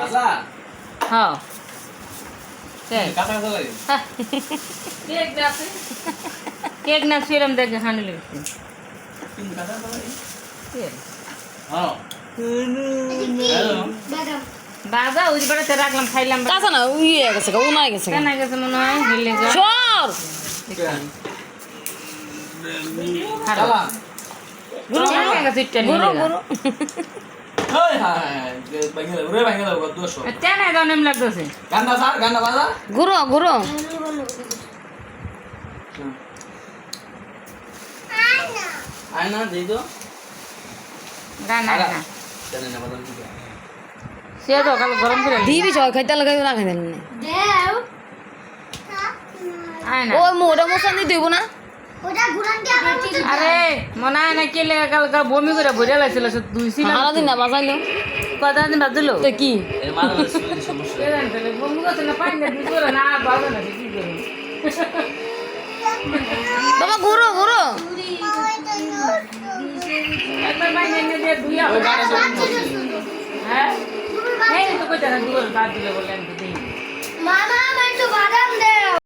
বাসা হ্যাঁ কাঁচা কাঁচা লাগে কেক না ছিলাম দেখে হানি লেগেছে কিন্তু কাঁচা কাঁচা লাগে হ্যাঁ হ্যালো বাবা ওই যে বাড়িতে রাখলাম খাইলাম কাঁচা না ইয়ে গেছে ও নাই গেছে কেন গেছে মনে হয় হিলে যা সর চালা গুরু গেছে ইটটা গুরু নিয়ে গুরু হাই হাই বাইঙ্গা রে বাইঙ্গা দাও 200 কেন দাও নেম লাগতেছে গান্না স্যার গান্না বাজা গুরু গুরু আয়না দেই তো গানা না জানেন না বাদাম কি সে তো কাল গরম করে দিবি চয় খাইতে লাগাই না খাইতে না আয় না ও মোটা মশা দি দেব না আরে মনে হয় না কেলে কাল কাল বমি করে ভরে লাগছিল সে দুই ছিল সারা দিন না বাজাইলো কত দিন বাজলো তো কি এর মাথা শুয়ে সমস্যা বমি করছে না পানি না দিতে না আর বাজে না কি করে বাবা গুরু গুরু একবার পানি এনে দিয়ে ধুইয়া ওই গানে হ্যাঁ এই তো কইতা না দুয়ার বাদ দিলে বললেন তো দিই মামা আমার একটু বাদাম দে